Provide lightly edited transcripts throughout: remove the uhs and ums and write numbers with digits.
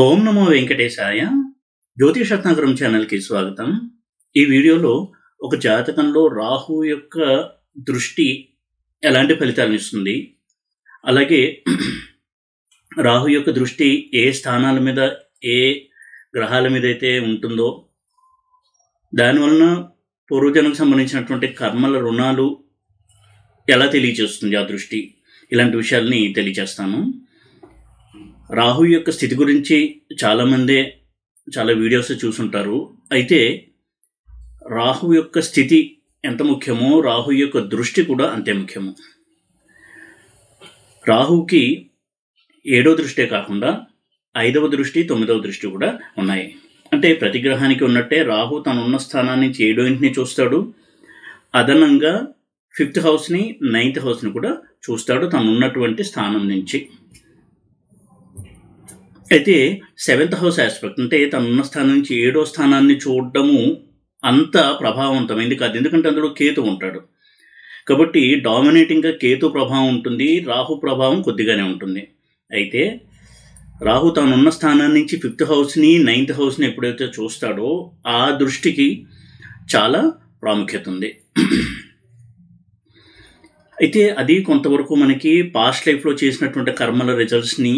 ఓం నమో వెంకటేశాయ. జ్యోతిషరత్నాకరం ఛానల్కి స్వాగతం. ఈ వీడియోలో ఒక జాతకంలో రాహు యొక్క దృష్టి ఎలాంటి ఫలితాలను ఇస్తుంది, అలాగే రాహు యొక్క దృష్టి ఏ స్థానాల మీద ఏ గ్రహాల మీద అయితే ఉంటుందో దానివలన పూర్వజన్మకు సంబంధించినటువంటి కర్మల రుణాలు ఎలా తెలియజేస్తుంది ఆ దృష్టి, ఇలాంటి విషయాల్ని తెలియజేస్తాను. రాహు యొక్క స్థితి గురించి చాలామందే చాలా వీడియోస్ చూసుంటారు. అయితే రాహు యొక్క స్థితి ఎంత ముఖ్యమో రాహు యొక్క దృష్టి కూడా అంతే ముఖ్యము. రాహుకి 7వ దృష్టే కాకుండా 5వ దృష్టి 9వ దృష్టి కూడా ఉన్నాయి. అంటే ప్రతి గ్రహానికి ఉన్నట్టే రాహు తనున్న స్థానాన్ని నుంచి 7వ ఇంటిని చూస్తాడు, అదనంగా 5th హౌస్ని 9th హౌస్ని కూడా చూస్తాడు తను ఉన్నటువంటి స్థానం నుంచి. అయితే 7th హౌస్ ఆస్పెక్ట్ అంటే తనున్న స్థానం నుంచి 7వ స్థానాన్ని చూడడము అంత ప్రభావవంతమైంది కాదు, ఎందుకంటే అందులో కేతు ఉంటాడు కాబట్టి డామినేటింగ్గా కేతు ప్రభావం ఉంటుంది, రాహు ప్రభావం కొద్దిగానే ఉంటుంది. అయితే రాహు తానున్న స్థానం నుంచి 5th హౌస్ని 9th హౌస్ని ఎప్పుడైతే చూస్తాడో ఆ దృష్టికి చాలా ప్రాముఖ్యత ఉంది. అయితే అది కొంతవరకు మనకి పాస్ట్ లైఫ్లో చేసినటువంటి కర్మల రిజల్ట్స్ని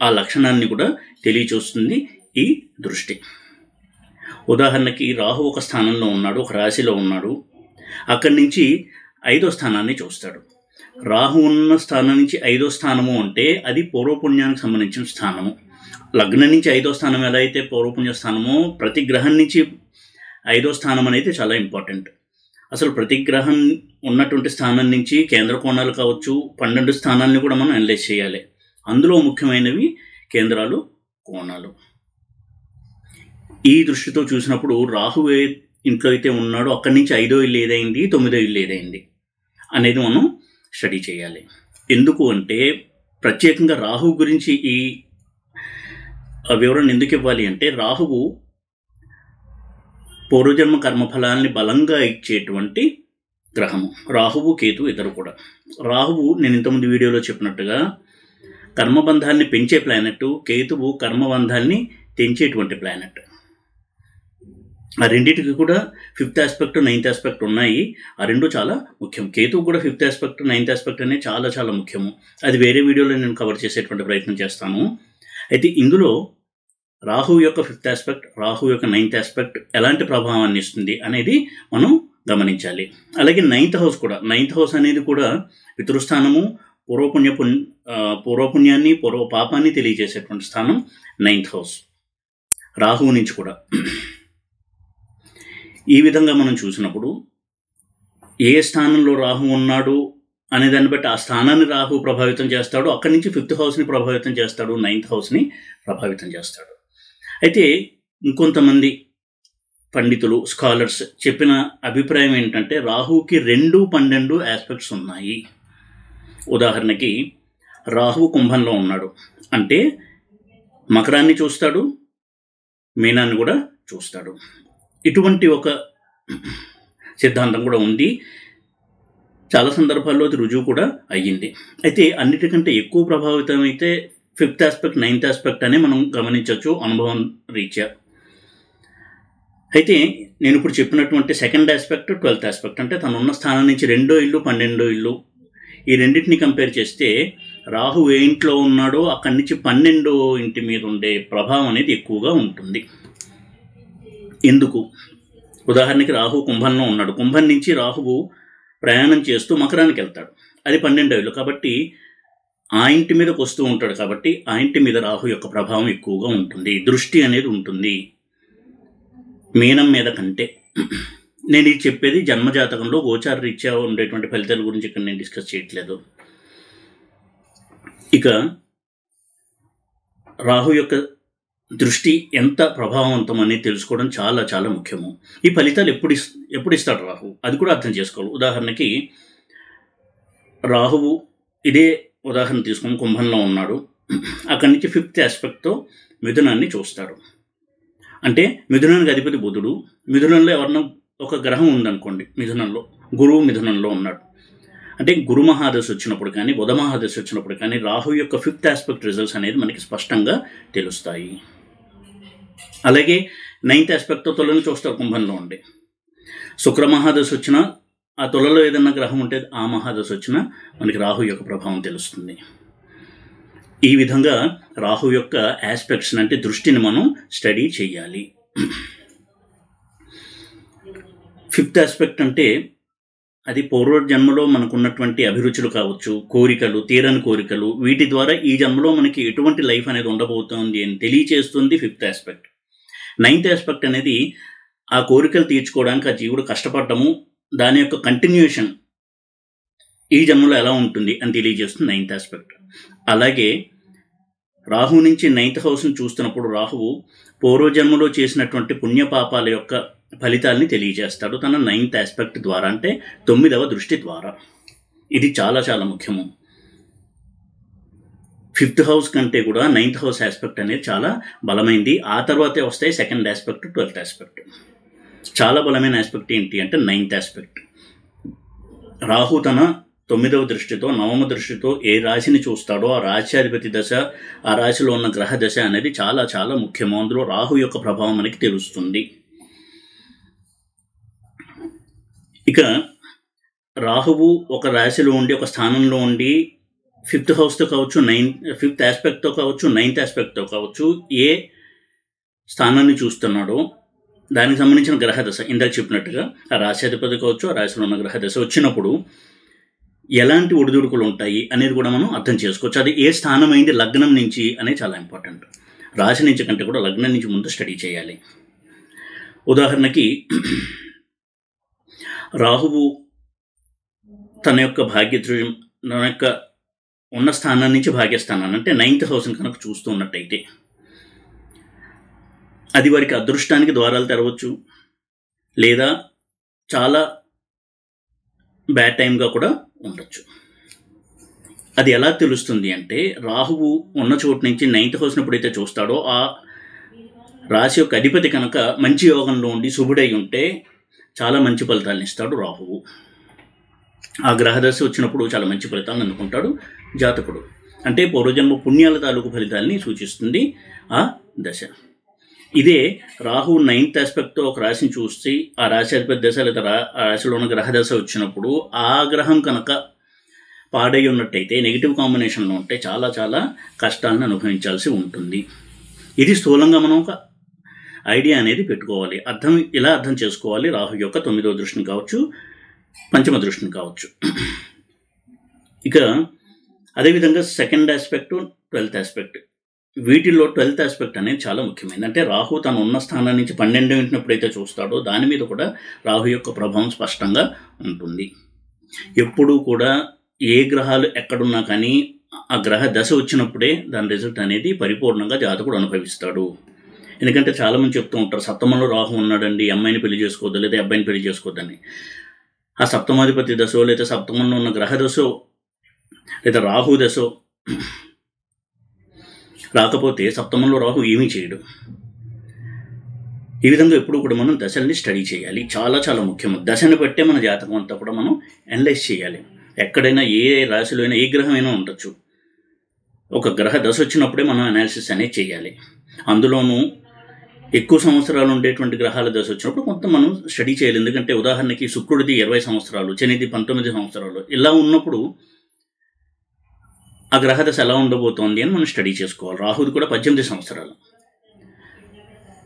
ఆ లక్షణాన్ని కూడా తెలియచూస్తుంది ఈ దృష్టి. ఉదాహరణకి రాహు ఒక స్థానంలో ఉన్నాడు, ఒక రాశిలో ఉన్నాడు, అక్కడి నుంచి 5వ స్థానాన్ని చూస్తాడు. రాహు ఉన్న స్థానం నుంచి 5వ స్థానము అంటే అది పూర్వపుణ్యానికి సంబంధించిన స్థానము. లగ్నం నుంచి 5వ స్థానం ఎలా అయితే పూర్వపుణ్య స్థానమో ప్రతి గ్రహం నుంచి 5వ స్థానం అనేది చాలా ఇంపార్టెంట్. అసలు ప్రతి గ్రహం ఉన్నటువంటి స్థానం నుంచి కేంద్ర కోణాలు కావచ్చు 12 స్థానాన్ని కూడా మనం అనలైజ్ చేయాలి. అందులో ముఖ్యమైనవి కేంద్రాలు, కోణాలు. ఈ దృష్టితో చూసినప్పుడు రాహు ఏ ఇంట్లో అయితే ఉన్నాడో అక్కడి నుంచి 5వ ఇల్లు ఏదైంది, 9వ ఇల్లు ఏదైంది అనేది మనం స్టడీ చేయాలి. ఎందుకు అంటే ప్రత్యేకంగా రాహు గురించి ఈ వివరణ ఎందుకు ఇవ్వాలి అంటే రాహువు పూర్వజన్మ కర్మఫలాల్ని బలంగా ఇచ్చేటువంటి గ్రహము. రాహువు కేతు ఇద్దరు కూడా. రాహువు నేను ఇంతకుముందు వీడియోలో చెప్పినట్టుగా కర్మబంధాన్ని పెంచే ప్లానెట్, కేతువు కర్మబంధాన్ని తెంచేటువంటి ప్లానెట్. ఆ రెండింటికి కూడా 5th ఆస్పెక్ట్ 9th ఆస్పెక్ట్ ఉన్నాయి. ఆ రెండు చాలా ముఖ్యం. కేతువు కూడా 5th ఆస్పెక్ట్ 9th ఆస్పెక్ట్ అనేది చాలా చాలా ముఖ్యము. అది వేరే వీడియోలో నేను కవర్ చేసేటువంటి ప్రయత్నం చేస్తాను. అయితే ఇందులో రాహు యొక్క 5th ఆస్పెక్ట్, రాహు యొక్క 9th ఆస్పెక్ట్ ఎలాంటి ప్రభావాన్ని ఇస్తుంది అనేది మనం గమనించాలి. అలాగే 9th హౌస్ కూడా, 9th హౌస్ అనేది కూడా పితృస్థానము, పూర్వపుణ్యాన్ని పూర్వ పాపాన్ని తెలియజేసేటువంటి స్థానం 9th హౌస్ రాహువు నుంచి కూడా. ఈ విధంగా మనం చూసినప్పుడు ఏ స్థానంలో రాహు ఉన్నాడు అనే దాన్ని బట్టి ఆ స్థానాన్ని రాహు ప్రభావితం చేస్తాడు, అక్కడి నుంచి 5th హౌస్ని ప్రభావితం చేస్తాడు, 9th హౌస్ని ప్రభావితం చేస్తాడు. అయితే ఇంకొంతమంది పండితులు, స్కాలర్స్ చెప్పిన అభిప్రాయం ఏంటంటే రాహుకి 2, 12 ఆస్పెక్ట్స్ ఉన్నాయి. ఉదాహరణకి రాహు కుంభంలో ఉన్నాడు అంటే మకరాన్ని చూస్తాడు, మీనాన్ని కూడా చూస్తాడు. ఇటువంటి ఒక సిద్ధాంతం కూడా ఉంది. చాలా సందర్భాల్లో అది రుజువు కూడా అయ్యింది. అయితే అన్నిటికంటే ఎక్కువ ప్రభావితం అయితే 5th ఆస్పెక్ట్ 9th ఆస్పెక్ట్ అనే మనం గమనించవచ్చు అనుభవం రీత్యా. అయితే నేను ఇప్పుడు చెప్పినటువంటి 2nd ఆస్పెక్ట్ 12th ఆస్పెక్ట్ అంటే తనున్న స్థానం నుంచి 2వ ఇల్లు 12వ ఇల్లు ఈ రెండింటిని కంపేర్ చేస్తే రాహు ఏ ఇంట్లో ఉన్నాడో అక్కడి నుంచి 12వ ఇంటి మీద ఉండే ప్రభావం అనేది ఎక్కువగా ఉంటుంది. ఎందుకు? ఉదాహరణకి రాహు కుంభంలో ఉన్నాడు, కుంభం నుంచి రాహువు ప్రయాణం చేస్తూ మకరానికి వెళ్తాడు, అది 12వ ఇల్లు కాబట్టి ఆ ఇంటి మీదకి వస్తూ ఉంటాడు, కాబట్టి ఆ ఇంటి మీద రాహు యొక్క ప్రభావం ఎక్కువగా ఉంటుంది, దృష్టి అనేది ఉంటుంది మీనం మీద కంటే. నేను ఇది చెప్పేది జన్మజాతకంలో గోచార రీత్యా ఉండేటువంటి ఫలితాల గురించి ఇక్కడ నేను డిస్కస్ చేయట్లేదు. ఇక రాహు యొక్క దృష్టి ఎంత ప్రభావవంతం అనేది తెలుసుకోవడం చాలా చాలా ముఖ్యము. ఈ ఫలితాలు ఎప్పుడు ఇస్తాడు రాహు అది కూడా అర్థం చేసుకోవాలి. ఉదాహరణకి రాహువు ఇదే ఉదాహరణ తీసుకుని కుంభంలో ఉన్నాడు, అక్కడి నుంచి 5th ఆస్పెక్ట్తో మిథునాన్ని చూస్తాడు. అంటే మిథునానికి అధిపతి బుధుడు, మిథునంలో ఎవరన్నా ఒక గ్రహం ఉందనుకోండి, మిథునంలో గురువు మిథునంలో ఉన్నాడు అంటే గురు మహాదశ వచ్చినప్పుడు కానీ బుధ మహాదశ వచ్చినప్పుడు కానీ రాహు యొక్క 5th ఆస్పెక్ట్ రిజల్ట్స్ అనేది మనకి స్పష్టంగా తెలుస్తాయి. అలాగే 9th ఆస్పెక్ట్తో తులను చూస్తారు కుంభంలో ఉండి. శుక్ర మహాదశ వచ్చినా ఆ తులలో ఏదన్నా గ్రహం ఉంటే ఆ మహాదశ వచ్చినా మనకి రాహు యొక్క ప్రభావం తెలుస్తుంది. ఈ విధంగా రాహు యొక్క ఆస్పెక్ట్స్ అంటే దృష్టిని మనం స్టడీ చేయాలి. 5th ఆస్పెక్ట్ అంటే అది పూర్వజన్మలో మనకున్నటువంటి అభిరుచులు కావచ్చు, కోరికలు, తీరని కోరికలు, వీటి ద్వారా ఈ జన్మలో మనకి ఎటువంటి లైఫ్ అనేది ఉండబోతోంది అని తెలియచేస్తుంది 5th ఆస్పెక్ట్. 9th ఆస్పెక్ట్ అనేది ఆ కోరికలు తీర్చుకోవడానికి ఆ జీవుడు కష్టపడటము, దాని యొక్క కంటిన్యూషన్ ఈ జన్మలో ఎలా ఉంటుంది అని తెలియజేస్తుంది 9th ఆస్పెక్ట్. అలాగే రాహు నుంచి 9th హౌస్ని చూస్తున్నప్పుడు రాహువు పూర్వజన్మలో చేసినటువంటి పుణ్యపాపాల యొక్క ఫలితాలని తెలియజేస్తాడు తన 9th ఆస్పెక్ట్ ద్వారా, అంటే 9వ దృష్టి ద్వారా. ఇది చాలా చాలా ముఖ్యము. 5th హౌస్ కంటే కూడా 9th హౌస్ ఆస్పెక్ట్ అనేది చాలా బలమైంది. ఆ తర్వాతే వస్తాయి 2nd ఆస్పెక్ట్, 12th ఆస్పెక్ట్. చాలా బలమైన ఆస్పెక్ట్ ఏంటి అంటే 9th ఆస్పెక్ట్. రాహు తన 9వ దృష్టితో 9వ దృష్టితో ఏ రాశిని చూస్తాడో ఆ రాశ్యాధిపతి దశ, ఆ రాశిలో ఉన్న గ్రహ దశ అనేది చాలా చాలా ముఖ్యము. అందులో రాహు యొక్క ప్రభావం మనకి తెలుస్తుంది. ఇక రాహువు ఒక రాశిలో ఉండి ఒక స్థానంలో ఉండి 5th హౌస్తో కావచ్చు, 5th ఆస్పెక్ట్తో కావచ్చు, 9th ఆస్పెక్ట్తో కావచ్చు ఏ స్థానాన్ని చూస్తున్నాడో దానికి సంబంధించిన గ్రహదశ ఇందాక చెప్పినట్టుగా ఆ రాశ్యాధిపతి కావచ్చు, ఆ రాశిలో ఉన్న గ్రహదశ వచ్చినప్పుడు ఎలాంటి ఒడిదుడుకులు ఉంటాయి అనేది కూడా మనం అర్థం చేసుకోవచ్చు. అది ఏ స్థానం అయింది లగ్నం నుంచి అనేది చాలా ఇంపార్టెంట్. రాశి నుంచి కంటే కూడా లగ్నం నుంచి ముందు స్టడీ చేయాలి. ఉదాహరణకి రాహువు తన యొక్క భాగ్యత్రయం, తన యొక్క ఉన్న స్థానం నుంచి భాగ్యస్థానాన్ని అంటే 9th హౌస్ని కనుక చూస్తూ ఉన్నట్టయితే అది వారికి అదృష్టానికి ద్వారాలు తెరవచ్చు, లేదా చాలా బ్యాడ్ టైంగా కూడా ఉండొచ్చు. అది ఎలా తెలుస్తుంది అంటే రాహువు ఉన్న చోటు నుంచి 9th హౌస్ని ఎప్పుడైతే చూస్తాడో ఆ రాశి యొక్క అధిపతి కనుక మంచి యోగంలో ఉండి శుభుడై ఉంటే చాలా మంచి ఫలితాలను ఇస్తాడు రాహువు. ఆ గ్రహదశ వచ్చినప్పుడు చాలా మంచి ఫలితాలను అందుకుంటాడు జాతకుడు. అంటే పూర్వజన్మ పుణ్యాల తాలూకు ఫలితాలని సూచిస్తుంది ఆ దశ. ఇదే రాహు 9th ఆస్పెక్ట్తో ఒక రాశిని చూసి ఆ రాశి అధిపతి దశ లేదా ఆ రాశిలో ఉన్న గ్రహదశ వచ్చినప్పుడు ఆ గ్రహం కనుక పాడై ఉన్నట్టయితే, నెగిటివ్ కాంబినేషన్లో ఉంటే చాలా చాలా కష్టాలను అనుభవించాల్సి ఉంటుంది. ఇది స్థూలంగా మనం ఒక ఐడియా అనేది పెట్టుకోవాలి. ఇలా అర్థం చేసుకోవాలి రాహు యొక్క 9వ దృష్టిని కావచ్చు, పంచమ దృష్టిని కావచ్చు. ఇక అదేవిధంగా 2nd ఆస్పెక్ట్, 12th ఆస్పెక్ట్. వీటిల్లో 12th ఆస్పెక్ట్ అనేది చాలా ముఖ్యమైనది. అంటే రాహు తను ఉన్న స్థానం నుంచి 12వ ఇంటిని ఎప్పుడైతే చూస్తాడో దాని మీద కూడా రాహు యొక్క ప్రభావం స్పష్టంగా ఉంటుంది. ఎప్పుడూ కూడా ఏ గ్రహాలు ఎక్కడున్నా కానీ ఆ గ్రహ దశ వచ్చినప్పుడే దాని రిజల్ట్ అనేది పరిపూర్ణంగా జాతకుడు అనుభవిస్తాడు. ఎందుకంటే చాలామంది చెప్తూ ఉంటారు, సప్తమంలో రాహు ఉన్నాడండి, అమ్మాయిని పెళ్లి చేసుకోవద్దు లేదా అబ్బాయిని పెళ్లి చేసుకోవద్దని. ఆ సప్తమాధిపతి దశో లేదా సప్తమంలో ఉన్న గ్రహ దశో లేదా రాహు దశో రాకపోతే సప్తమంలో రాహు ఏమీ చేయడు. ఈ విధంగా ఎప్పుడు కూడా మనం దశల్ని స్టడీ చేయాలి. చాలా చాలా ముఖ్యము. దశని బట్టే మన జాతకం అంతా కూడా మనం అనలైజ్ చేయాలి. ఎక్కడైనా ఏ రాశిలో అయినా ఏ గ్రహం అయినా ఉండొచ్చు. ఒక గ్రహ దశ వచ్చినప్పుడే మనం అనాలిసిస్ అనేది చేయాలి. అందులోనూ ఎక్కువ సంవత్సరాలు ఉండేటువంటి గ్రహాల దశ వచ్చినప్పుడు కొంత మనం స్టడీ చేయాలి. ఎందుకంటే ఉదాహరణకి శుక్రుడిది 20 సంవత్సరాలు, శనిది 19 సంవత్సరాలు ఇలా ఉన్నప్పుడు ఆ గ్రహ దశ ఎలా ఉండబోతోంది అని మనం స్టడీ చేసుకోవాలి. రాహుది కూడా 18 సంవత్సరాలు.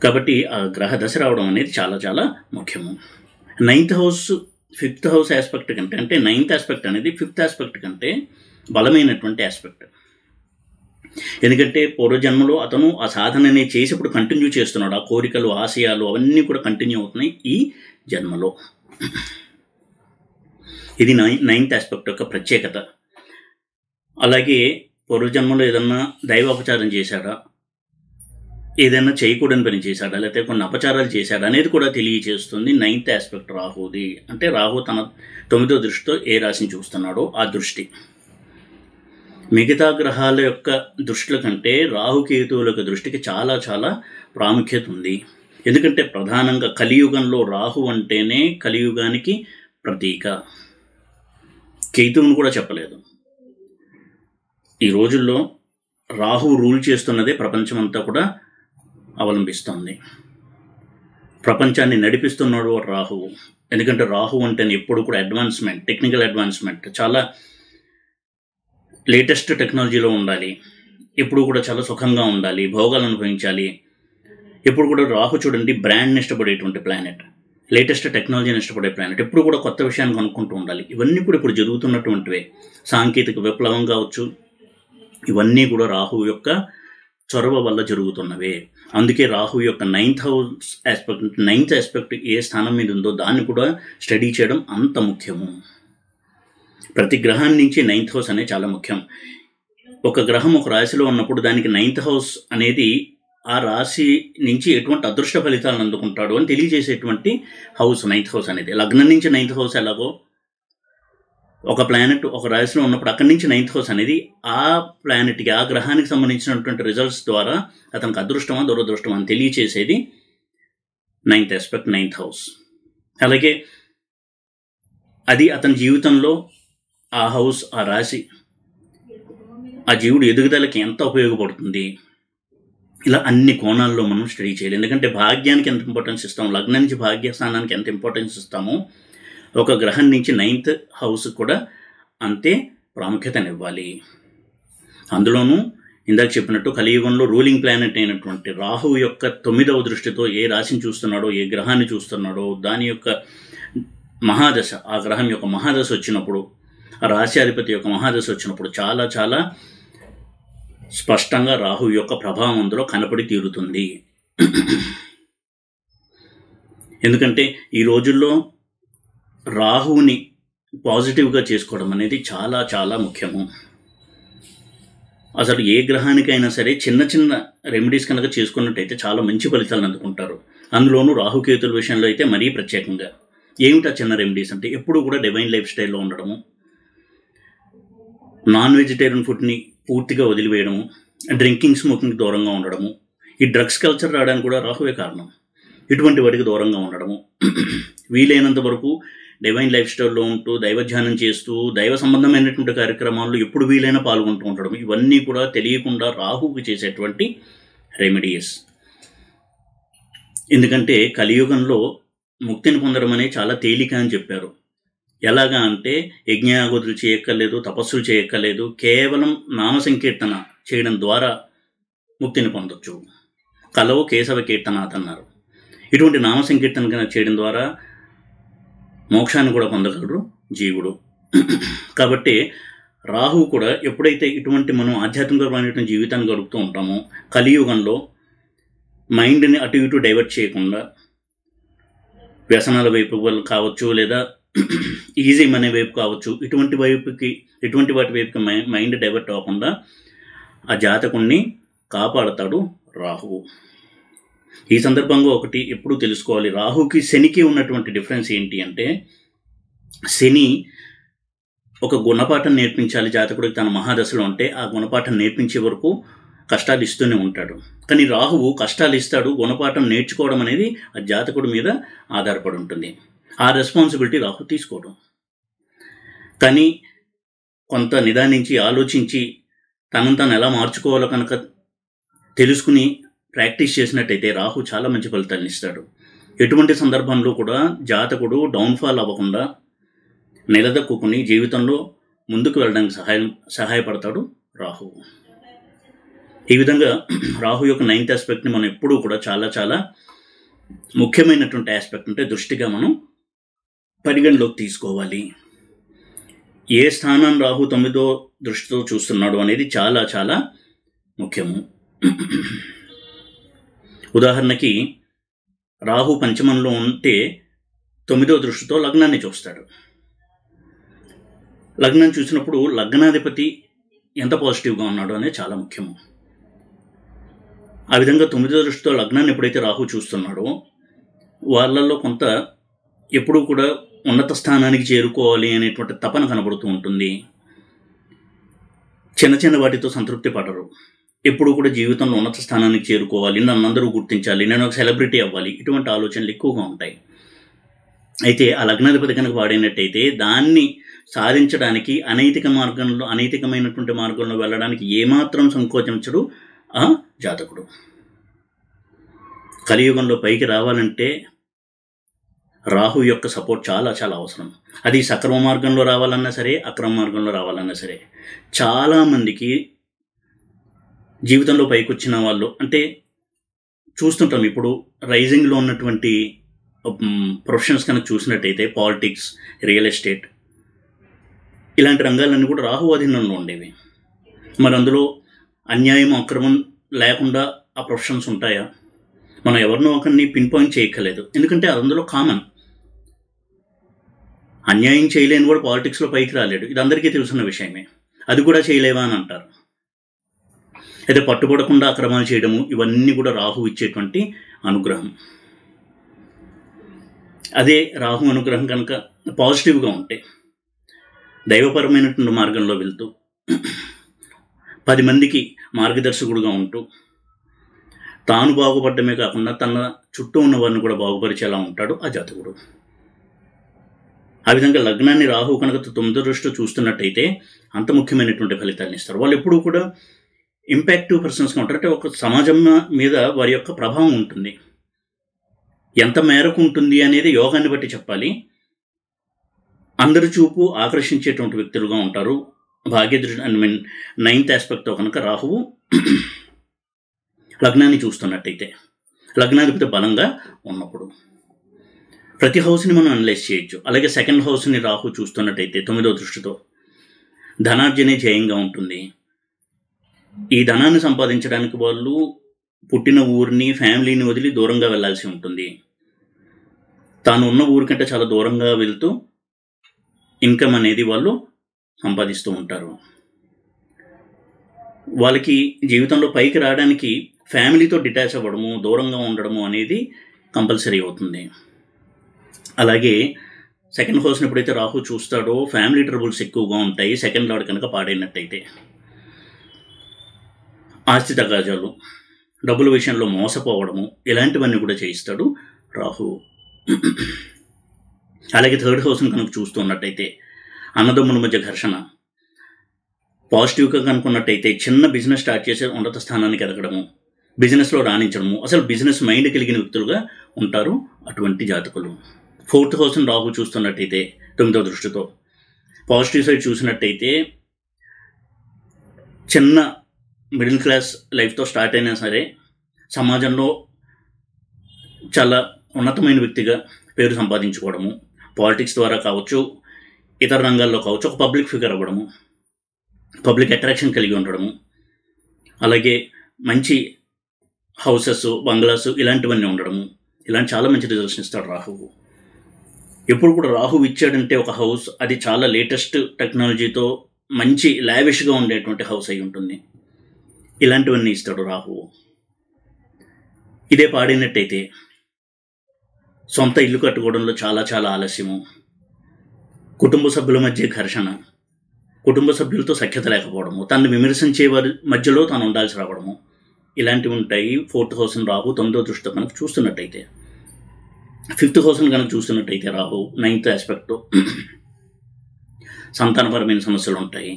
కాబట్టి ఆ గ్రహ దశ రావడం అనేది చాలా చాలా ముఖ్యము. 9th house 5th house aspect కంటే, అంటే 9th ఆస్పెక్ట్ అనేది 5th ఆస్పెక్ట్ కంటే బలమైనటువంటి ఆస్పెక్ట్. ఎందుకంటే పూర్వజన్మలో అతను ఆ సాధనని చేసి ఇప్పుడు కంటిన్యూ చేస్తున్నాడు. ఆ కోరికలు, ఆశయాలు అవన్నీ కూడా కంటిన్యూ అవుతున్నాయి ఈ జన్మలో. ఇది 9th ఆస్పెక్ట్ యొక్క ప్రత్యేకత. అలాగే పూర్వజన్మలో ఏదన్నా దైవాపచారం చేశాడా, ఏదైనా చేయకూడని పని చేశాడా, లేకపోతే కొన్ని అపచారాలు చేశాడా అనేది కూడా తెలియజేస్తుంది 9th ఆస్పెక్ట్ రాహుది. అంటే రాహు తన 9వ దృష్టితో ఏ రాశిని చూస్తున్నాడో ఆ దృష్టి. మిగతా గ్రహాల యొక్క దృష్టిల కంటే రాహుకేతువుల యొక్క దృష్టికి చాలా చాలా ప్రాముఖ్యత ఉంది. ఎందుకంటే ప్రధానంగా కలియుగంలో రాహు అంటేనే కలియుగానికి ప్రతీక. కేతువును కూడా చెప్పలేదు. ఈ రోజుల్లో రాహు రూల్ చేస్తున్నదే ప్రపంచమంతా కూడా అవలంబిస్తోంది. ప్రపంచాన్ని నడిపిస్తున్నాడు రాహువు. ఎందుకంటే రాహు అంటే ఎప్పుడు కూడా అడ్వాన్స్మెంట్, టెక్నికల్ అడ్వాన్స్మెంట్, చాలా లేటెస్ట్ టెక్నాలజీలో ఉండాలి, ఎప్పుడు కూడా చాలా సుఖంగా ఉండాలి, భోగాలు అనుభవించాలి. ఎప్పుడు కూడా రాహు చూడండి బ్రాండ్ని ఇష్టపడేటువంటి ప్లానెట్, లేటెస్ట్ టెక్నాలజీని ఇష్టపడే ప్లానెట్, ఎప్పుడు కూడా కొత్త విషయాన్ని కనుక్కుంటూ ఉండాలి. ఇవన్నీ కూడా ఇప్పుడు జరుగుతున్నటువంటివే. సాంకేతిక విప్లవం కావచ్చు, ఇవన్నీ కూడా రాహు యొక్క చొరవ వల్ల జరుగుతున్నవే. అందుకే రాహు యొక్క నైన్త్ ఆస్పెక్ట్ ఏ స్థానం మీద ఉందో దాన్ని కూడా స్టడీ చేయడం అంత ముఖ్యము. ప్రతి గ్రహాన్ని నుంచి 9th హౌస్ అనేది చాలా ముఖ్యం. ఒక గ్రహం ఒక రాశిలో ఉన్నప్పుడు దానికి 9th హౌస్ అనేది ఆ రాశి నుంచి ఎటువంటి అదృష్ట ఫలితాలను అందుకుంటాడు అని తెలియజేసేటువంటి హౌస్ 9th హౌస్ అనేది. లగ్నం నుంచి 9th హౌస్ ఎలాగో ఒక ప్లానెట్ ఒక రాశిలో ఉన్నప్పుడు అక్కడి నుంచి 9th హౌస్ అనేది ఆ ప్లానెట్కి, ఆ గ్రహానికి సంబంధించినటువంటి రిజల్ట్స్ ద్వారా అతనికి అదృష్టమా దురదృష్టమా అని తెలియచేసేది 9th ఆస్పెక్ట్, 9th హౌస్. అలాగే అది అతని జీవితంలో ఆ హౌస్, ఆ రాశి, ఆ జీవుడు ఎదుగుదలకి ఎంత ఉపయోగపడుతుంది, ఇలా అన్ని కోణాల్లో మనం స్టడీ చేయాలి. ఎందుకంటే భాగ్యానికి ఎంత ఇంపార్టెన్స్ ఇస్తాము, లగ్నం నుంచి భాగ్యస్థానానికి ఎంత ఇంపార్టెన్స్ ఇస్తామో ఒక గ్రహం నుంచి 9th హౌస్ కూడా అంతే ప్రాముఖ్యతనివ్వాలి. అందులోనూ ఇందాక చెప్పినట్టు కలియుగంలో రూలింగ్ ప్లానెట్ అయినటువంటి రాహువు యొక్క 9వ దృష్టితో ఏ రాశిని చూస్తున్నాడో, ఏ గ్రహాన్ని చూస్తున్నాడో, దాని యొక్క మహాదశ, ఆ గ్రహం యొక్క మహాదశ వచ్చినప్పుడు, ఆ రాశ్యాధిపతి యొక్క మహాదశ వచ్చినప్పుడు చాలా చాలా స్పష్టంగా రాహు యొక్క ప్రభావం అందులో కనపడి తీరుతుంది. ఎందుకంటే ఈ రోజుల్లో రాహువుని పాజిటివ్గా చేసుకోవడం అనేది చాలా చాలా ముఖ్యము. అసలు ఏ గ్రహానికైనా సరే చిన్న చిన్న రెమెడీస్ కనుక చేసుకున్నట్టయితే చాలా మంచి ఫలితాలను అందుకుంటారు. అందులోనూ రాహుకేతుల విషయంలో అయితే మరీ ప్రత్యేకంగా. ఏమిటా చిన్న రెమెడీస్ అంటే ఎప్పుడు కూడా డివైన్ లైఫ్ స్టైల్లో ఉండడము, నాన్ వెజిటేరియన్ ఫుడ్ని పూర్తిగా వదిలివేయడము, డ్రింకింగ్ స్మోకింగ్ దూరంగా ఉండడము. ఈ డ్రగ్స్ కల్చర్ రావడానికి కూడా రాహువే కారణం. ఇటువంటి వాటికి దూరంగా ఉండడము, వీలైనంత వరకు డివైన్ లైఫ్ స్టైల్లో ఉంటూ దైవధ్యానం చేస్తూ దైవ సంబంధమైనటువంటి కార్యక్రమాల్లో ఎప్పుడు వీలైనా పాల్గొంటూ ఉండడం, ఇవన్నీ కూడా తెలియకుండా రాహువుకి చేసేటువంటి రెమెడీస్. ఎందుకంటే కలియుగంలో ముక్తిని పొందడం అనేది చాలా తేలిక అని చెప్పారు. ఎలాగా అంటే యజ్ఞయాగోతులు చేయక్కర్లేదు, తపస్సులు చేయక్కర్లేదు, కేవలం నామ సంకీర్తన చేయడం ద్వారా ముక్తిని పొందొచ్చు. కలవు కేశవ కీర్తనాథ్ అన్నారు. ఇటువంటి నామ సంకీర్తన చేయడం ద్వారా మోక్షాన్ని కూడా పొందగలరు జీవుడు. కాబట్టి రాహువు కూడా ఎప్పుడైతే ఇటువంటి మనం ఆధ్యాత్మికమైనటువంటి జీవితాన్ని గడుపుతూ ఉంటామో కలియుగంలో మైండ్ని అటు ఇటు డైవర్ట్ చేయకుండా వ్యసనాల వైపు కావచ్చు, లేదా ఈజీ మనీ వైపు కావచ్చు, ఇటువంటి వాటి వైపుకి మైండ్ డైవర్ట్ అవ్వకుండా ఆ జాతకుణ్ణి కాపాడతాడు రాహువు. ఈ సందర్భంగా ఒకటి ఎప్పుడు తెలుసుకోవాలి, రాహుకి శనికి ఉన్నటువంటి డిఫరెన్స్ ఏంటి అంటే, శని ఒక గుణపాఠం నేర్పించాలి జాతకుడికి తన మహాదశలో ఉంటే, ఆ గుణపాఠం నేర్పించే వరకు కష్టాలు ఇస్తూనే ఉంటాడు. కానీ రాహువు కష్టాలు ఇస్తాడు, గుణపాఠం నేర్చుకోవడం అనేది ఆ జాతకుడి మీద ఆధారపడి ఉంటుంది. ఆ రెస్పాన్సిబిలిటీ రాహు తీసుకోవడం. కానీ కొంత నిదానించి ఆలోచించి తనను తాను ఎలా మార్చుకోవాలో కనుక తెలుసుకుని ప్రాక్టీస్ చేసినట్టయితే రాహు చాలా మంచి ఫలితాలను ఇస్తాడు. ఎటువంటి సందర్భంలో కూడా జాతకుడు డౌన్ఫాల్ అవ్వకుండా నిలదొక్కుని జీవితంలో ముందుకు వెళ్ళడానికి సహాయపడతాడు రాహువు. ఈ విధంగా రాహు యొక్క 9th ఆస్పెక్ట్ని మనం ఎప్పుడూ కూడా చాలా చాలా ముఖ్యమైనటువంటి ఆస్పెక్ట్ అంటే దృష్టిగా మనం పరిగణలోకి తీసుకోవాలి. ఏ స్థానం రాహు 9వ దృష్టితో చూస్తున్నాడు అనేది చాలా చాలా ముఖ్యము. ఉదాహరణకి రాహు పంచమంలో ఉంటే 9వ దృష్టితో లగ్నాన్ని చూస్తాడు. లగ్నం చూసినప్పుడు లగ్నాధిపతి ఎంత పాజిటివ్గా ఉన్నాడు అనేది చాలా ముఖ్యము. ఆ విధంగా 9వ దృష్టితో లగ్నాన్ని ఎప్పుడైతే రాహు చూస్తున్నాడో వాళ్ళల్లో కొంత ఎప్పుడూ కూడా ఉన్నత స్థానానికి చేరుకోవాలి అనేటువంటి తపన కనబడుతూ ఉంటుంది. చిన్న చిన్న వాటితో సంతృప్తి పడరు. ఎప్పుడు కూడా జీవితంలో ఉన్నత స్థానానికి చేరుకోవాలి, నన్ను అందరూ గుర్తించాలి, నేను ఒక సెలబ్రిటీ అవ్వాలి, ఇటువంటి ఆలోచనలు ఎక్కువగా ఉంటాయి. అయితే ఆ లగ్నాధిపతి కనుక వాడినట్టయితే దాన్ని సాధించడానికి అనైతికమైనటువంటి మార్గంలో వెళ్ళడానికి ఏమాత్రం సంకోచించడు ఆ జాతకుడు. కలియుగంలో పైకి రావాలంటే రాహు యొక్క సపోర్ట్ చాలా చాలా అవసరం. అది సక్రమ మార్గంలో రావాలన్నా సరే, అక్రమ మార్గంలో రావాలన్నా సరే. చాలామందికి జీవితంలో పైకి వచ్చిన వాళ్ళు అంటే చూస్తుంటాం. ఇప్పుడు రైజింగ్లో ఉన్నటువంటి ప్రొఫెషన్స్ కనుక చూసినట్టయితే పాలిటిక్స్, రియల్ ఎస్టేట్ ఇలాంటి రంగాలన్నీ కూడా రాహు అధీనంలో ఉండేవి. మరి అందులో అన్యాయం, అక్రమం లేకుండా ఆ ప్రొఫెషన్స్ ఉంటాయా? మనం ఎవరినో ఒకరిని పిన్ పాయింట్ చేయక్కర్లేదు, ఎందుకంటే అందులో కామన్. అన్యాయం చేయలేని కూడా పాలిటిక్స్లో పైకి రాలేడు, ఇది అందరికీ తెలుసున్న విషయమే. అది కూడా చేయలేవా అని అంటారు. అయితే పట్టుబడకుండా అక్రమాలు చేయడము ఇవన్నీ కూడా రాహు ఇచ్చేటువంటి అనుగ్రహం. అదే రాహు అనుగ్రహం కనుక పాజిటివ్గా ఉంటే, దైవపరమైనటువంటి మార్గంలో వెళ్తూ 10 మందికి మార్గదర్శకుడుగా ఉంటూ తాను బాగుపడమే కాకుండా తన చుట్టూ ఉన్న వారిని కూడా బాగుపరిచేలా ఉంటాడు ఆ జాతకుడు. ఆ విధంగా లగ్నాన్ని రాహు కనుక 9వ దృష్టితో చూస్తున్నట్టయితే అంత ముఖ్యమైనటువంటి ఫలితాలను ఇస్తారు. వాళ్ళు ఎప్పుడూ కూడా ఇంపాక్టివ్ పర్సన్స్గా ఉంటారు. అంటే ఒక సమాజం మీద వారి యొక్క ప్రభావం ఉంటుంది. ఎంత మేరకు ఉంటుంది అనేది యోగాన్ని బట్టి చెప్పాలి. అందరి చూపు ఆకర్షించేటువంటి వ్యక్తులుగా ఉంటారు. భాగ్యదృష్టి 9th ఆస్పెక్ట్తో కనుక రాహువు లగ్నాన్ని చూస్తున్నట్టయితే, లగ్నాధిపతి బలంగా ఉన్నప్పుడు ప్రతి హౌస్ని మనం అనలైజ్ చేయొచ్చు. అలాగే 2nd హౌస్ని రాహు చూస్తున్నట్టయితే 9వ దృష్టితో ధనార్జనే జయంగా ఉంటుంది. ఈ ధనాన్ని సంపాదించడానికి వాళ్ళు పుట్టిన ఊరిని, ఫ్యామిలీని వదిలి దూరంగా వెళ్లాల్సి ఉంటుంది. తాను ఉన్న ఊరి కంటే చాలా దూరంగా వెళ్తూ ఇన్కమ్ అనేది వాళ్ళు సంపాదిస్తూ ఉంటారు. వాళ్ళకి జీవితంలో పైకి రావడానికి ఫ్యామిలీతో డిటాచ్ అవ్వడము, దూరంగా ఉండడము అనేది కంపల్సరీ అవుతుంది. అలాగే 2nd హౌస్ని ఎప్పుడైతే రాహు చూస్తాడో ఫ్యామిలీ ట్రబుల్స్ ఎక్కువగా ఉంటాయి. 2nd లార్డ్ కనుక పాడైనట్టయితే ఆస్తి తగాజాలు, డబ్బుల విషయంలో మోసపోవడము ఇలాంటివన్నీ కూడా చేయిస్తాడు రాహు. అలాగే 3rd హౌస్ని కనుక చూస్తున్నట్టయితే అన్నదమ్ముల మధ్య ఘర్షణ, పాజిటివ్గా కనుక్కున్నట్టయితే చిన్న బిజినెస్ స్టార్ట్ చేసే ఉన్నత స్థానానికి ఎదగడము, బిజినెస్లో రాణించడము, అసలు బిజినెస్ మైండ్ కలిగిన వ్యక్తులుగా ఉంటారు అటువంటి జాతకులు. 4th హౌస్ని రాహు చూస్తున్నట్టయితే 9వ దృష్టితో పాజిటివ్ సైడ్ చూసినట్టయితే చిన్న మిడిల్ క్లాస్ లైఫ్తో స్టార్ట్ అయినా సరే సమాజంలో చాలా ఉన్నతమైన వ్యక్తిగా పేరు సంపాదించుకోవడము, పాలిటిక్స్ ద్వారా కావచ్చు, ఇతర రంగాల్లో కావచ్చు, ఒక పబ్లిక్ ఫిగర్ అవ్వడము, పబ్లిక్ అట్రాక్షన్ కలిగి ఉండడము, అలాగే మంచి హౌసెస్, బంగ్లాస్ ఇలాంటివన్నీ ఉండడము, ఇలాంటి చాలా మంచి రిజల్ట్స్ ఇస్తాడు రాహువు. ఎప్పుడు కూడా రాహు ఇచ్చాడంటే ఒక హౌస్ అది చాలా లేటెస్ట్ టెక్నాలజీతో మంచి లావిష్గా ఉండేటువంటి హౌస్ అయి ఉంటుంది. ఇలాంటివన్నీ ఇస్తాడు రాహువు. ఇదే పాడినట్టయితే సొంత ఇల్లు కట్టుకోవడంలో చాలా చాలా ఆలస్యము, కుటుంబ సభ్యుల మధ్య ఘర్షణ, కుటుంబ సభ్యులతో సఖ్యత లేకపోవడము, తనను విమర్శించే వారి మధ్యలో తాను ఉండాల్సి రావడము ఇలాంటివి ఉంటాయి. 4th హౌస్ని రాహు 9వ దృష్టితో కనుక చూస్తున్నట్టయితే. 5th హౌస్ని కనుక చూస్తున్నట్టయితే రాహు 9th ఆస్పెక్ట్తో సంతానపరమైన సమస్యలు ఉంటాయి.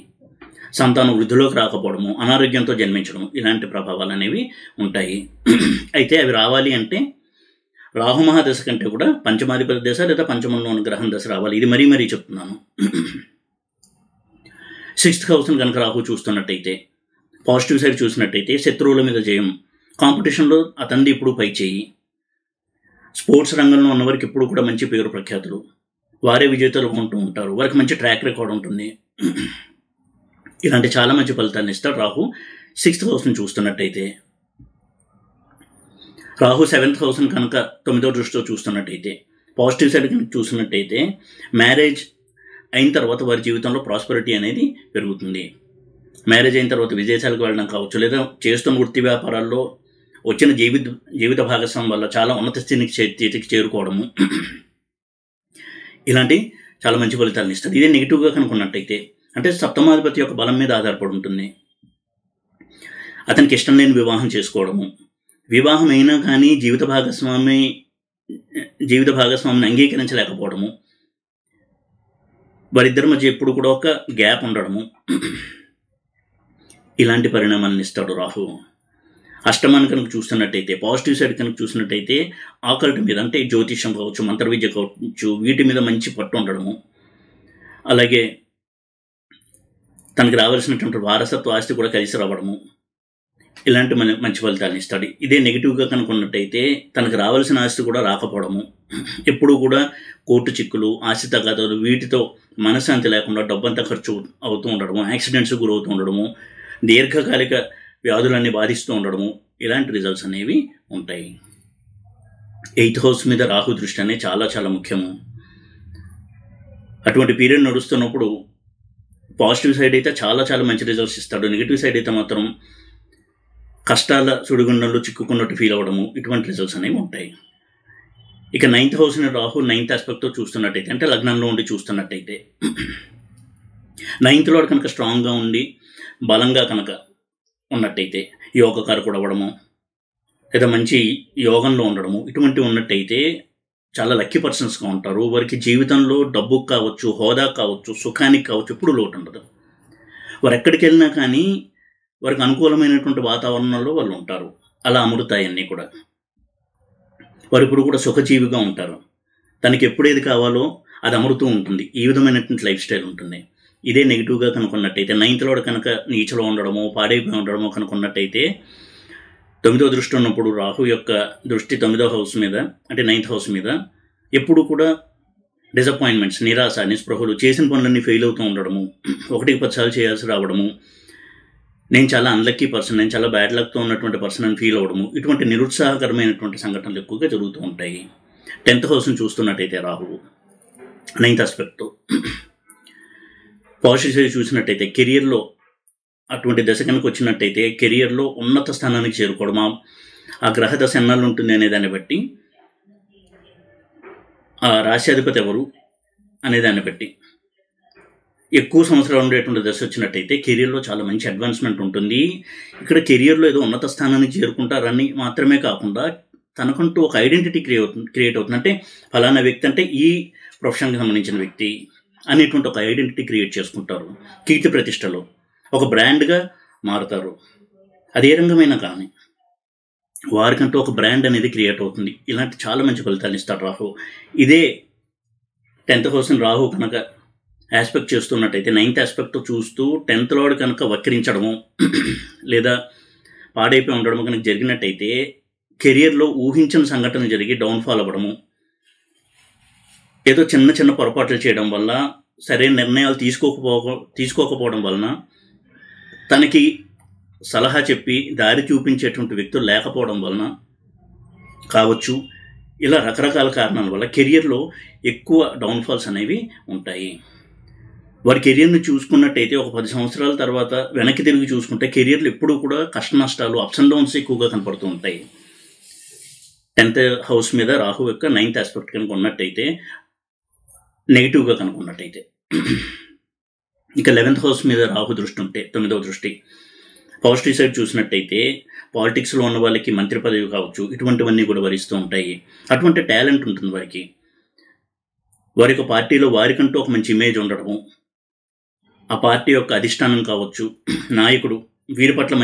సంతానం వృద్ధిలోకి రాకపోవడము, అనారోగ్యంతో జన్మించడం ఇలాంటి ప్రభావాలు అనేవి ఉంటాయి. అయితే అవి రావాలి అంటే రాహు మహాదశ కంటే కూడా పంచమాధిపతి దశ లేదా పంచమంలో ఉన్న గ్రహం దశ రావాలి. ఇది మరీ మరీ చెప్తున్నాను. 6th హౌస్ని కనుక రాహు చూస్తున్నట్టయితే, పాజిటివ్ సైడ్ చూసినట్టయితే శత్రువుల మీద జయం, కాంపిటీషన్లో అతనిది ఇప్పుడు పై చేయి, స్పోర్ట్స్ రంగంలో ఉన్నవారికి ఇప్పుడు కూడా మంచి పేరు ప్రఖ్యాతులు, వారే విజేతలు ఉంటూ ఉంటారు, వారికి మంచి ట్రాక్ రికార్డ్ ఉంటుంది. ఇలాంటి చాలా మంచి ఫలితాలను ఇస్తాడు రాహు 6th హౌస్ని చూస్తున్నట్టయితే. రాహు 7th హౌస్ని కనుక 9వ దృష్టితో చూస్తున్నట్టయితే, పాజిటివ్ సైడ్ కనుక చూసినట్టయితే మ్యారేజ్ అయిన తర్వాత వారి జీవితంలో ప్రాస్పరిటీ అనేది పెరుగుతుంది. మ్యారేజ్ అయిన తర్వాత విదేశాలకు వెళ్ళడం కావచ్చు, లేదా చేస్తున్న వృత్తి వ్యాపారాల్లో వచ్చిన జీవిత భాగస్వామి వల్ల చాలా ఉన్నత స్థితికి చేరుకోవడము ఇలాంటి చాలా మంచి ఫలితాలను ఇస్తుంది. ఇదే నెగిటివ్గా కనుక్కున్నట్టయితే, అంటే సప్తమాధిపతి యొక్క బలం మీద ఆధారపడి ఉంటుంది. అతనికి ఇష్టం లేని వివాహం చేసుకోవడము, వివాహం అయినా కానీ జీవిత భాగస్వామి జీవిత భాగస్వామిని అంగీకరించలేకపోవడము, వారిద్దరి మధ్య ఎప్పుడు కూడా ఒక గ్యాప్ ఉండడము, ఇలాంటి పరిణామాలను ఇస్తాడు రాహు. అష్టమాన్ని కనుక చూస్తున్నట్టయితే, పాజిటివ్ సైడ్ కనుక చూసినట్టయితే ఆకల్ట్ మీద, అంటే జ్యోతిష్యం కావచ్చు, మంత్ర విద్య కావచ్చు, వీటి మీద మంచి పట్టు ఉండడము, అలాగే తనకు రావాల్సినటువంటి వారసత్వ ఆస్తి కూడా కలిసి రావడము, ఇలాంటి మంచి ఫలితాలను ఇస్తాడు. ఇదే నెగిటివ్గా కనుకున్నట్టయితే తనకు రావాల్సిన ఆస్తి కూడా రాకపోవడము, ఎప్పుడూ కూడా కోర్టు చిక్కులు, ఆస్తి తగాదాలు, వీటితో మనశ్శాంతి లేకుండా డబ్బంతా ఖర్చు అవుతూ ఉండడము, యాక్సిడెంట్స్ గురవుతూ ఉండడము, దీర్ఘకాలిక వ్యాధులన్నీ బాధిస్తూ ఉండడము, ఇలాంటి రిజల్ట్స్ అనేవి ఉంటాయి. 8th హౌస్ మీద రాహు దృష్టి అనేది చాలా చాలా ముఖ్యము. అటువంటి పీరియడ్ నడుస్తున్నప్పుడు పాజిటివ్ సైడ్ అయితే చాలా చాలా మంచి రిజల్ట్స్ ఇస్తాడు. నెగిటివ్ సైడ్ అయితే మాత్రం కష్టాల సుడిగుండంలో చిక్కుకున్నట్టు ఫీల్ అవ్వడము, ఇటువంటి రిజల్ట్స్ అనేవి ఉంటాయి. ఇక 9th హౌస్ని రాహు 9th ఆస్పెక్ట్తో చూస్తున్నట్టయితే, అంటే లగ్నంలో ఉండి చూస్తున్నట్టయితే, 9th లార్డ్ కనుక స్ట్రాంగ్గా ఉండి బలంగా కనుక ఉన్నట్టయితే, యోగకారకుడు అవ్వడము లేదా మంచి యోగంలో ఉండడము, ఇటువంటివి ఉన్నట్టయితే చాలా లక్కీ పర్సన్స్గా ఉంటారు. వారికి జీవితంలో డబ్బుకు కావచ్చు, హోదా కావచ్చు, సుఖానికి కావచ్చు ఎప్పుడు లోటు ఉండదు. వారు ఎక్కడికి వెళ్ళినా కానీ వారికి అనుకూలమైనటువంటి వాతావరణంలో వాళ్ళు ఉంటారు. అలా అమృతాయి అన్నీ కూడా. వారు ఇప్పుడు కూడా సుఖజీవిగా ఉంటారు. తనకి ఎప్పుడేది కావాలో అది అమరుతూ ఉంటుంది. ఈ విధమైనటువంటి లైఫ్ స్టైల్ ఉంటుంది. ఇదే నెగిటివ్గా కనుకున్నట్టయితే, 9th లార్డ్ కనుక నీచలో ఉండడము, పాడైపోయి ఉండడము కనుకున్నట్టయితే, 9వ దృష్టి ఉన్నప్పుడు రాహు యొక్క దృష్టి 9వ హౌస్ మీద, అంటే 9th హౌస్ మీద, ఎప్పుడు కూడా డిసప్పాయింట్మెంట్స్, నిరాశ, నిస్పృహలు, చేసిన పనులన్నీ ఫెయిల్ అవుతూ ఉండడము, 1కి 10 సార్లు చేయాల్సి రావడము, నేను చాలా అన్లక్కీ పర్సన్, నేను చాలా బ్యాడ్ లక్తో ఉన్నటువంటి పర్సన్ అని ఫీల్ అవ్వడము, ఇటువంటి నిరుత్సాహకరమైనటువంటి సంఘటనలు ఎక్కువగా జరుగుతూ ఉంటాయి. 10th హౌస్ని చూస్తున్నట్టయితే రాహువు 9th ఆస్పెక్ట్తో పాజిటివ్ సైడ్ చూసినట్టయితే, కెరియర్లో అటువంటి దశ కనుక వచ్చినట్టయితే కెరియర్లో ఉన్నత స్థానానికి చేరుకోవడం, ఆ గ్రహ దశ ఎన్నాళ్ళు ఉంటుంది అనే దాన్ని బట్టి, ఆ రాశ్యాధిపతి ఎవరు అనే దాన్ని బట్టి ఎక్కువ సంవత్సరాలు ఉండేటువంటి దశ వచ్చినట్టయితే కెరియర్లో చాలా మంచి అడ్వాన్స్మెంట్ ఉంటుంది. ఇక్కడ కెరియర్లో ఏదో ఉన్నత స్థానానికి చేరుకుంటారని మాత్రమే కాకుండా తనకంటూ ఒక ఐడెంటిటీ క్రియేట్ అవుతుంది. అంటే ఫలానా వ్యక్తి అంటే ఈ ప్రొఫెషన్కి సంబంధించిన వ్యక్తి అనేటువంటి ఒక ఐడెంటిటీ క్రియేట్ చేసుకుంటారు. కీర్తి ప్రతిష్టలో ఒక బ్రాండ్గా మారుతారు. అదే రంగమైనా కానీ వారికంటూ ఒక బ్రాండ్ అనేది క్రియేట్ అవుతుంది. ఇలాంటి చాలా మంచి ఫలితాలు ఇస్తాడు రాహు. ఇదే 10th హౌస్ని రాహు కనుక ఆస్పెక్ట్ చేస్తున్నట్టయితే, 9th ఆస్పెక్ట్తో చూస్తూ 10th లార్డ్ కనుక వక్రించడము లేదా పాడైపోయి ఉండడము కనుక జరిగినట్టయితే, కెరియర్లో ఊహించిన సంఘటనలు జరిగి డౌన్ఫాల్ అవ్వడము, ఏదో చిన్న చిన్న పొరపాట్లు చేయడం వల్ల, సరైన నిర్ణయాలు తీసుకోకపోవడం వలన, తనకి సలహా చెప్పి దారి చూపించేటువంటి వ్యక్తులు లేకపోవడం వలన కావచ్చు, ఇలా రకరకాల కారణాల వల్ల కెరియర్లో ఎక్కువ డౌన్ఫాల్స్ అనేవి ఉంటాయి. వారి కెరియర్ని చూసుకున్నట్టయితే ఒక 10 సంవత్సరాల తర్వాత వెనక్కి తిరిగి చూసుకుంటే కెరియర్లు ఎప్పుడూ కూడా కష్ట నష్టాలు, అప్స్ అండ్ డౌన్స్ ఎక్కువగా కనపడుతూ ఉంటాయి. 10th హౌస్ మీద రాహు యొక్క 9th ఆస్పెక్ట్ కనుక ఉన్నట్టయితే, నెగిటివ్గా కనుకున్నట్టయితే. ఇక 11th హౌస్ మీద రాహు దృష్టి ఉంటే, 9వ దృష్టి పాజిటివ్ సైడ్ చూసినట్టయితే, పాలిటిక్స్లో ఉన్న వాళ్ళకి మంత్రి పదవి కావచ్చు, ఇటువంటివన్నీ కూడా వరిస్తూ ఉంటాయి. అటువంటి టాలెంట్ ఉంటుంది వారికి. వారి యొక్క పార్టీలో వారికంటూ ఒక మంచి ఇమేజ్ ఉండడము, ఆ పార్టీ యొక్క అధిష్టానం కావచ్చు, నాయకుడు వీరి పట్ల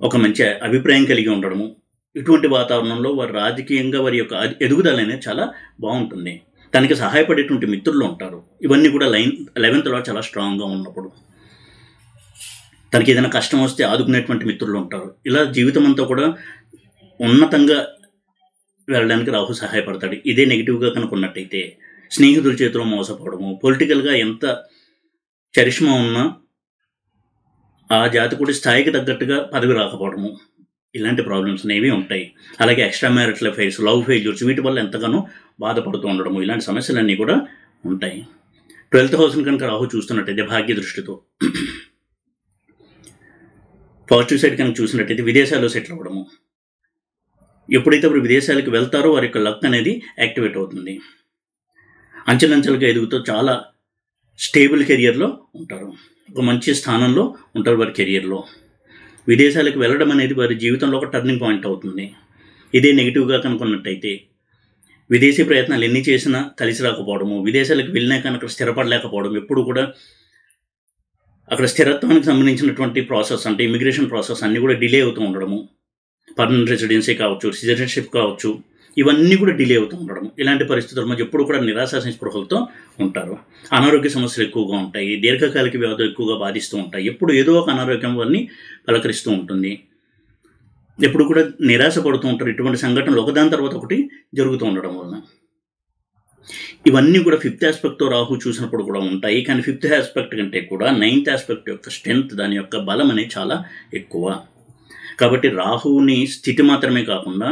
ఒక మంచి అభిప్రాయం కలిగి ఉండడము, ఇటువంటి వాతావరణంలో వారు రాజకీయంగా వారి యొక్క ఎదుగుదల అనేది చాలా బాగుంటుంది. తనకి సహాయపడేటువంటి మిత్రులు ఉంటారు. ఇవన్నీ కూడా 11th లార్డ్ చాలా స్ట్రాంగ్గా ఉన్నప్పుడు, తనకి ఏదైనా కష్టం వస్తే ఆదుకునేటువంటి మిత్రులు ఉంటారు. ఇలా జీవితం అంతా కూడా ఉన్నతంగా వెళ్ళడానికి రాహు సహాయపడతాడు. ఇదే నెగిటివ్గా కనుక ఉన్నట్టయితే, స్నేహితుల చేతిలో మోసపోవడము, పొలిటికల్గా ఎంత చరిష్మా ఉన్నా ఆ జాతకుడి స్థాయికి తగ్గట్టుగా పదవి రాకపోవడము, ఇలాంటి ప్రాబ్లమ్స్ అనేవి ఉంటాయి. అలాగే extra marital affairs, love failures, వీటి వల్ల ఎంతగానో బాధపడుతూ ఉండడము, ఇలాంటి సమస్యలన్నీ కూడా ఉంటాయి. 12th హౌస్ని కనుక రాహు చూస్తున్నట్టయితే భాగ్య దృష్టితో, పాజిటివ్ సైడ్ కనుక చూసినట్టయితే విదేశాల్లో సెటిల్ అవ్వడము, ఎప్పుడైతే వారు విదేశాలకు వెళ్తారో వారి యొక్క లక్ అనేది యాక్టివేట్ అవుతుంది. అంచెలంచెలుగా ఎదుగుతూ చాలా స్టేబుల్ కెరియర్లో ఉంటారు. ఒక మంచి స్థానంలో ఉంటారు వారి కెరియర్లో. విదేశాలకు వెళ్ళడం అనేది వారి జీవితంలో ఒక టర్నింగ్ పాయింట్ అవుతుంది. ఇదే నెగిటివ్గా కనుక్కున్నట్టయితే విదేశీ ప్రయత్నాలు ఎన్ని చేసినా కలిసి రాకపోవడము, విదేశాలకు వెళ్ళినా కానీ అక్కడ స్థిరపడలేకపోవడం, ఎప్పుడు కూడా అక్కడ స్థిరత్వానికి సంబంధించినటువంటి ప్రాసెస్ అంటే ఇమిగ్రేషన్ ప్రాసెస్ అన్నీ కూడా డిలే అవుతూ ఉండడము, పర్మనెంట్ రెసిడెన్సీ కావచ్చు, సిటిజన్షిప్ కావచ్చు, ఇవన్నీ కూడా డిలే అవుతూ ఉండడం. ఇలాంటి పరిస్థితుల మధ్య ఎప్పుడు కూడా నిరాశ నిస్పృహలతో ఉంటారు. అనారోగ్య సమస్యలు ఎక్కువగా ఉంటాయి, దీర్ఘకాలిక వ్యాధులు ఎక్కువగా బాధిస్తూ ఉంటాయి, ఎప్పుడు ఏదో ఒక అనారోగ్యం వారిని పలకరిస్తూ ఉంటుంది, ఎప్పుడు కూడా నిరాశ పడుతూ ఉంటారు. ఇటువంటి సంఘటనలు ఒకదాని తర్వాత ఒకటి జరుగుతూ ఉండడం వలన ఇవన్నీ కూడా 5th ఆస్పెక్ట్తో రాహు చూసినప్పుడు కూడా ఉంటాయి. కానీ 5th ఆస్పెక్ట్ కంటే కూడా 9th ఆస్పెక్ట్ యొక్క స్ట్రెంగ్త్, దాని యొక్క బలం అనేది చాలా ఎక్కువ. కాబట్టి రాహువుని స్థితి మాత్రమే కాకుండా,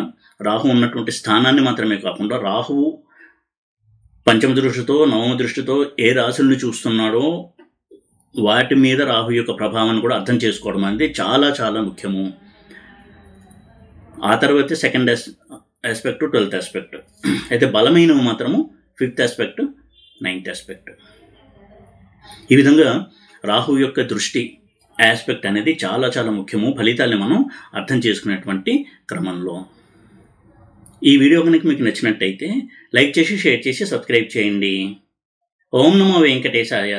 రాహు ఉన్నటువంటి స్థానాన్ని మాత్రమే కాకుండా, రాహువు పంచమ దృష్టితో నవమ దృష్టితో ఏ రాశుల్ని చూస్తున్నాడో వాటి మీద రాహు యొక్క ప్రభావాన్ని కూడా అర్థం చేసుకోవడం అనేది చాలా చాలా ముఖ్యము. ఆ తర్వాత 2nd ఆస్పెక్ట్, 12th ఆస్పెక్ట్. అయితే బలమైనవి మాత్రము 5th ఆస్పెక్ట్, 9th ఆస్పెక్ట్. ఈ విధంగా రాహు యొక్క దృష్టి ఆస్పెక్ట్ అనేది చాలా చాలా ముఖ్యము ఫలితాల్ని మనం అర్థం చేసుకునేటువంటి క్రమంలో. ఈ వీడియో కనుక మీకు నచ్చినట్టయితే లైక్ చేసి, షేర్ చేసి, సబ్స్క్రైబ్ చేయండి. ఓం నమో వెంకటేశాయ.